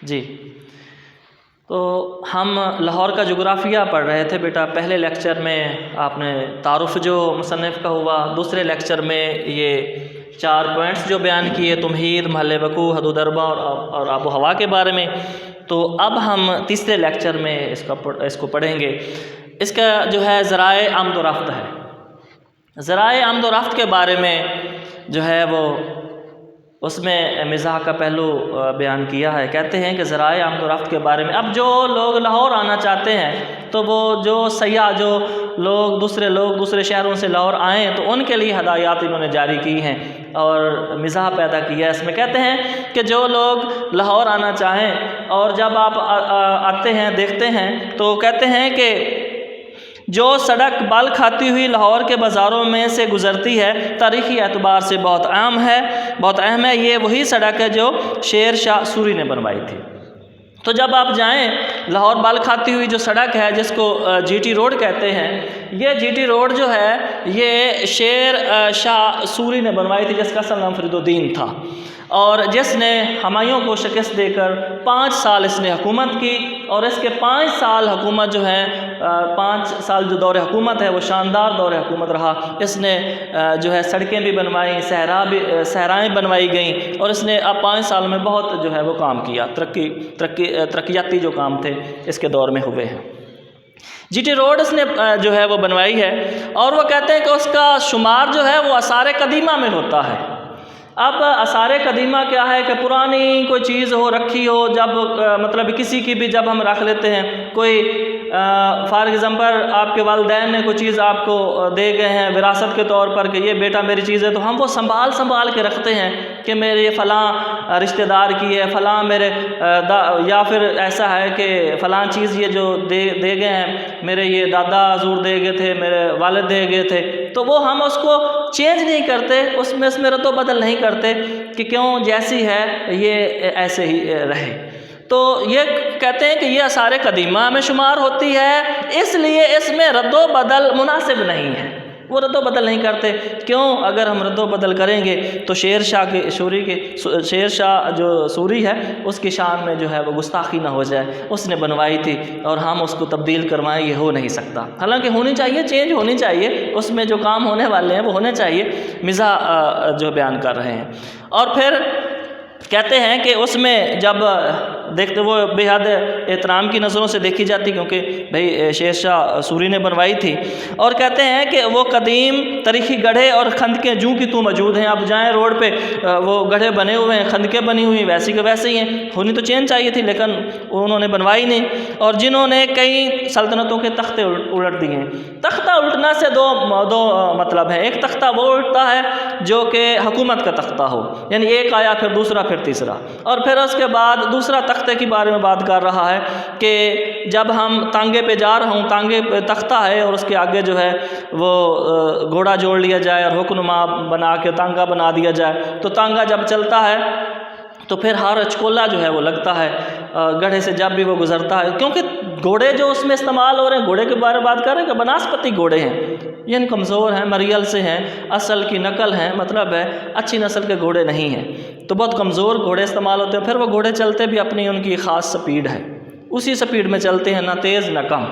جی، تو ہم لاہور کا جغرافیہ پڑھ رہے تھے بیٹا۔ پہلے لیکچر میں آپ نے تعارف جو مصنف کا ہوا، دوسرے لیکچر میں یہ 4 پوائنٹس جو بیان کیے، تمہید، محل وقوع، حدود اربع اور آب و ہوا کے بارے میں۔ تو اب ہم تیسرے لیکچر میں اس کو پڑھیں گے۔ اس کا جو ہے ذرائع آمد و رفت ہے۔ ذرائع آمد و رفت کے بارے میں جو ہے وہ اس میں مزاح کا پہلو بیان کیا ہے۔ کہتے ہیں کہ ذرائع آمد و رفت کے بارے میں اب جو لوگ لاہور آنا چاہتے ہیں تو وہ جو سیاح، جو لوگ دوسرے شہروں سے لاہور آئیں تو ان کے لیے ہدایات انہوں نے جاری کی ہیں اور مزاح پیدا کیا ہے۔ اس میں کہتے ہیں کہ جو لوگ لاہور آنا چاہیں اور جب آپ آتے ہیں دیکھتے ہیں تو کہتے ہیں کہ جو سڑک بال کھاتی ہوئی لاہور کے بازاروں میں سے گزرتی ہے، تاریخی اعتبار سے بہت اہم ہے۔ یہ وہی سڑک ہے جو شیر شاہ سوری نے بنوائی تھی۔ تو جب آپ جائیں، لاہور بال کھاتی ہوئی جو سڑک ہے جس کو جی ٹی روڈ کہتے ہیں، یہ جی ٹی روڈ جو ہے یہ شیر شاہ سوری نے بنوائی تھی، جس کا اصل نام فرید الدین تھا، اور جس نے ہمایوں کو شکست دے کر 5 سال اس نے حکومت کی۔ اور اس کے 5 سال حکومت جو ہے 5 سال جو دور حکومت ہے وہ شاندار دور حکومت رہا۔ اس نے جو ہے سڑکیں بھی بنوائیں، صحرائیں بنوائی گئیں، اور اس نے اب 5 سال میں بہت جو ہے وہ کام کیا، ترقیاتی جو کام تھے اس کے دور میں ہوئے ہیں۔ جی ٹی روڈ اس نے جو ہے وہ بنوائی ہے، اور وہ کہتے ہیں کہ اس کا شمار جو ہے وہ آثار قدیمہ میں ہوتا ہے۔ اب آثار قدیمہ کیا ہے کہ پرانی کوئی چیز ہو رکھی ہو، جب مطلب کسی کی بھی جب ہم رکھ لیتے ہیں، کوئی فار ایگزامپل آپ کے والدین نے کوئی چیز آپ کو دے گئے ہیں وراثت کے طور پر کہ یہ بیٹا میری چیز ہے، تو ہم وہ سنبھال کے رکھتے ہیں کہ میرے فلاں رشتہ دار کی ہے، فلاں میرے یا پھر ایسا ہے کہ فلاں چیز یہ جو دے گئے ہیں میرے یہ دادا حضور دے گئے تھے، میرے والد دے گئے تھے، تو وہ ہم اس کو چینج نہیں کرتے، اس میں رد و بدل نہیں کرتے کہ کیوں جیسی ہے یہ ایسے ہی رہے۔ تو یہ کہتے ہیں کہ یہ آثار قدیمہ میں شمار ہوتی ہے، اس لیے اس میں رد و بدل مناسب نہیں ہے، وہ رد و بدل نہیں کرتے۔ کیوں؟ اگر ہم رد و بدل کریں گے تو شیر شاہ جو سوری ہے اس کی شان میں جو ہے وہ گستاخی نہ ہو جائے، اس نے بنوائی تھی اور ہم اس کو تبدیل کروائیں، یہ ہو نہیں سکتا۔ حالانکہ ہونی چاہیے، چینج ہونی چاہیے، اس میں جو کام ہونے والے ہیں وہ ہونے چاہیے، مزاح جو بیان کر رہے ہیں۔ اور پھر کہتے ہیں کہ اس میں جب دیکھتے وہ بے حد احترام کی نظروں سے دیکھی جاتی، کیونکہ بھئی شیر شاہ سوری نے بنوائی تھی۔ اور کہتے ہیں کہ وہ قدیم تاریخی گڑھے اور خندقیں جوں کی توں موجود ہیں۔ آپ جائیں روڈ پہ وہ گڑھے بنے ہوئے ہیں، خندقیں بنی ہوئی ویسی کے ویسے ہی ہیں، ہونی تو چینج چاہیے تھی لیکن انہوں نے بنوائی نہیں۔ اور جنہوں نے کئی سلطنتوں کے تختے الٹ دیے ہیں۔ تختہ الٹنا سے دو مطلب ہے، ایک تختہ وہ الٹتا ہے جو کہ حکومت کا تختہ ہو، یعنی ایک آیا پھر دوسرا پھر تیسرا، اور پھر اس کے بعد دوسرا تختے کے بارے میں بات کر رہا ہے کہ جب ہم تانگے پہ جا رہا ہوں، تانگے پہ تختہ ہے اور اس کے آگے جو ہے وہ گھوڑا جوڑ لیا جائے اور حکمنما بنا کے تانگا بنا دیا جائے، تو تانگا جب چلتا ہے تو پھر ہر اچکولا جو ہے وہ لگتا ہے گڑھے سے جب بھی وہ گزرتا ہے، کیونکہ گھوڑے جو اس میں استعمال ہو رہے ہیں، گھوڑے کے بارے میں بات کر رہے ہیں کہ بناسپتی گھوڑے ہیں، یعنی کمزور ہیں، مریل سے ہیں، اصل کی نقل ہیں، مطلب ہے اچھی نسل کے گھوڑے نہیں ہیں، تو بہت کمزور گھوڑے استعمال ہوتے ہیں۔ پھر وہ گھوڑے چلتے بھی اپنی ان کی خاص سپیڈ ہے، اسی سپیڈ میں چلتے ہیں، نہ تیز نہ کم،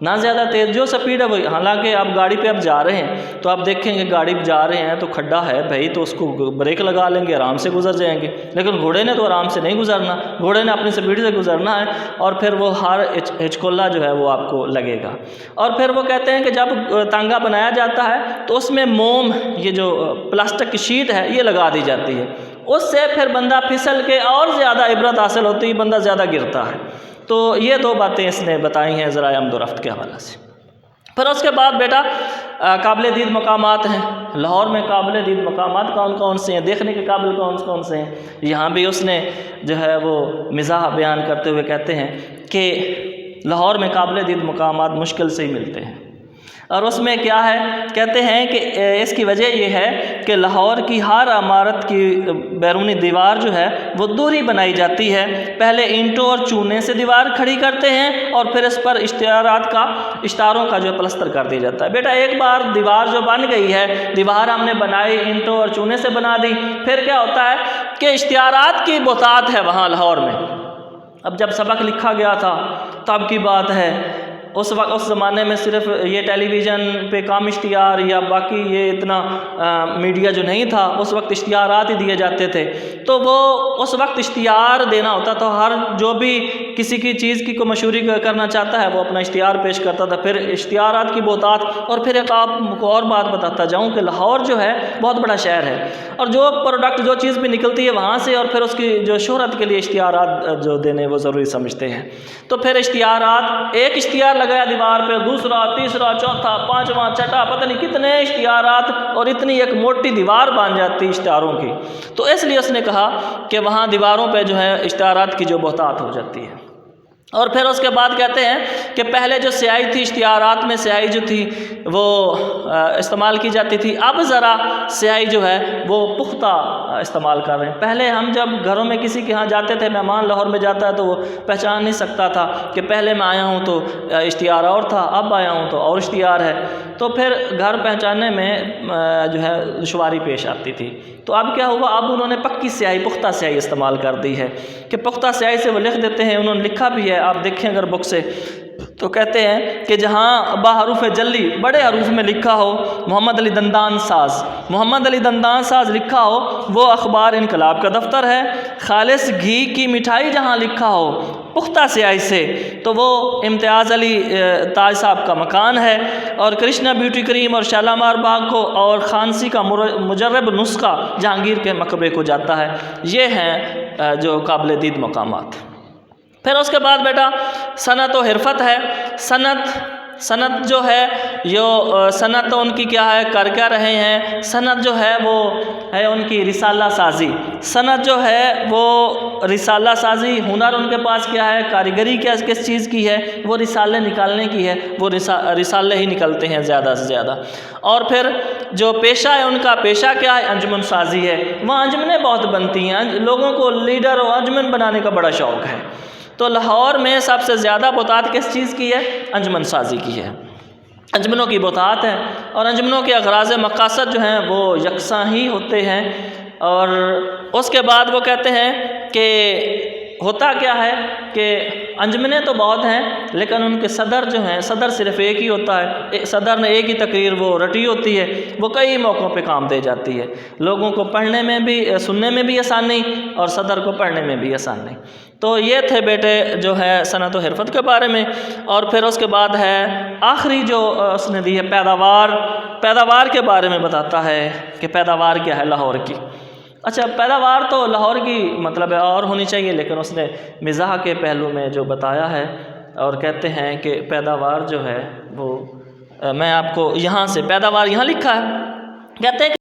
نہ زیادہ تیز، جو سپیڈ ہے وہی۔ حالانکہ آپ گاڑی پہ اب جا رہے ہیں تو آپ دیکھیں گے گاڑی پہ جا رہے ہیں تو کھڈا ہے بھائی، تو اس کو بریک لگا لیں گے، آرام سے گزر جائیں گے، لیکن گھوڑے نے تو آرام سے نہیں گزرنا، گھوڑے نے اپنی سپیڈ سے گزرنا ہے، اور پھر وہ ہر ہچکولا جو ہے وہ آپ کو لگے گا۔ اور پھر وہ کہتے ہیں کہ جب تانگا بنایا جاتا ہے تو اس میں موم، یہ جو پلاسٹک کی شیٹ ہے یہ لگا دی جاتی ہے، اس سے پھر بندہ پھسل کے اور زیادہ عبرت حاصل ہوتی ہے، بندہ زیادہ گرتا ہے۔ تو یہ 2 باتیں اس نے بتائی ہیں ذرائع آمد و رفت کے حوالے سے۔ پھر اس کے بعد بیٹا قابل دید مقامات ہیں۔ لاہور میں قابل دید مقامات کون کون سے ہیں، دیکھنے کے قابل کون کون سے ہیں، یہاں بھی اس نے جو ہے وہ مزاح بیان کرتے ہوئے کہتے ہیں کہ لاہور میں قابل دید مقامات مشکل سے ہی ملتے ہیں۔ اور اس میں کیا ہے، کہتے ہیں کہ اس کی وجہ یہ ہے کہ لاہور کی ہر عمارت کی بیرونی دیوار جو ہے وہ دوہری بنائی جاتی ہے، پہلے اینٹوں اور چونے سے دیوار کھڑی کرتے ہیں اور پھر اس پر اشتاروں کا جو پلستر کر دیا جاتا ہے۔ بیٹا ایک بار دیوار جو بن گئی ہے، دیوار ہم نے بنائی اینٹوں اور چونے سے بنا دی، پھر کیا ہوتا ہے کہ اشتہارات کی بہتات ہے وہاں لاہور میں، اب جب سبق لکھا گیا تھا تب کی بات ہے، اس وقت اس زمانے میں صرف یہ ٹیلی ویژن پہ کام اشتہار یا باقی یہ اتنا میڈیا جو نہیں تھا، اس وقت اشتہارات ہی دیے جاتے تھے، تو وہ اس وقت اشتہار دینا ہوتا تھا، ہر جو بھی کسی کی چیز کی کو مشہوری کرنا چاہتا ہے وہ اپنا اشتہار پیش کرتا تھا، پھر اشتہارات کی بہتات۔ اور پھر ایک آپ کو اور بات بتاتا جاؤں کہ لاہور جو ہے بہت بڑا شہر ہے، اور جو پروڈکٹ جو چیز بھی نکلتی ہے وہاں سے، اور پھر اس کی جو شہرت کے لیے اشتہارات جو دینے وہ ضروری سمجھتے ہیں، تو پھر اشتہارات، ایک اشتہار لگایا دیوار پہ، دوسرا، تیسرا، چوتھا، پانچواں، چھٹا، پتہ نہیں کتنے اشتہارات، اور اتنی ایک موٹی دیوار بن جاتی اشتہاروں کی۔ تو اس لیے اس نے کہا کہ وہاں دیواروں پہ جو ہے اشتہارات کی جو بہتات ہو جاتی ہے۔ اور پھر اس کے بعد کہتے ہیں کہ پہلے جو سیاہی تھی، اشتہارات میں سیاہی جو تھی وہ استعمال کی جاتی تھی، اب ذرا سیاہی جو ہے وہ پختہ استعمال کر رہے ہیں۔ پہلے ہم جب گھروں میں کسی کے ہاں جاتے تھے، مہمان لاہور میں جاتا ہے تو وہ پہچان نہیں سکتا تھا کہ پہلے میں آیا ہوں تو اشتہار اور تھا، اب آیا ہوں تو اور اشتہار ہے، تو پھر گھر پہچاننے میں جو ہے دشواری پیش آتی تھی۔ تو اب کیا ہوا، اب انہوں نے پکی سیاہی، پختہ سیاہی استعمال کر دی ہے کہ پختہ سیاہی سے وہ لکھ دیتے ہیں۔ انہوں نے لکھا بھی ہے، آپ دیکھیں اگر بک سے تو کہتے ہیں کہ جہاں بحروف جلی بڑے حروف میں لکھا ہو محمد علی دندان ساز، محمد علی دندان ساز لکھا ہو وہ اخبار انقلاب کا دفتر ہے۔ خالص گھی کی مٹھائی جہاں لکھا ہو پختہ سیاہی سے تو وہ امتیاز علی تاج صاحب کا مکان ہے، اور کرشنا بیوٹی کریم اور شالامار باغ کو اور خانسی کا مجرب نسخہ جہانگیر کے مقبرے کو جاتا ہے۔ یہ ہیں جو قابل دید مقامات۔ پھر اس کے بعد بیٹا صنعت و حرفت ہے۔ صنعت جو ہے صنعت ان کی کیا ہے، کر کیا رہے ہیں؟ صنعت جو ہے وہ ہے ان کی رسالہ سازی، صنعت جو ہے وہ رسالہ سازی، ہنر ان کے پاس کیا ہے، کاریگری کس چیز کی ہے، وہ رسالے نکالنے کی ہے، وہ رسالے ہی نکلتے ہیں زیادہ سے زیادہ۔ اور پھر جو پیشہ ہے ان کا پیشہ کیا ہے، انجمن سازی ہے، وہاں انجمنیں بہت بنتی ہیں، لوگوں کو لیڈر و انجمن بنانے کا بڑا شوق ہے۔ تو لاہور میں سب سے زیادہ بہتات کس چیز کی ہے؟ انجمن سازی کی ہے، انجمنوں کی بہتات ہے، اور انجمنوں کے اغراض مقاصد جو ہیں وہ یکساں ہی ہوتے ہیں۔ اور اس کے بعد وہ کہتے ہیں کہ ہوتا کیا ہے کہ انجمنیں تو بہت ہیں لیکن ان کے صدر جو ہیں، صدر صرف ایک ہی ہوتا ہے، صدر نے ایک ہی تقریر وہ رٹی ہوتی ہے، وہ کئی موقعوں پہ کام دے جاتی ہے، لوگوں کو پڑھنے میں بھی، سننے میں بھی آسانی، اور صدر کو پڑھنے میں بھی آسانی۔ تو یہ تھے بیٹے جو ہے صنعت و حرفت کے بارے میں۔ اور پھر اس کے بعد ہے آخری جو اس نے دی ہے پیداوار کے بارے میں بتاتا ہے کہ پیداوار کیا ہے لاہور کی۔ اچھا، پیداوار تو لاہور کی مطلب ہے اور ہونی چاہیے، لیکن اس نے مزاح کے پہلو میں جو بتایا ہے، اور کہتے ہیں کہ پیداوار جو ہے وہ میں آپ کو یہاں سے پیداوار یہاں لکھا ہے، کہتے ہیں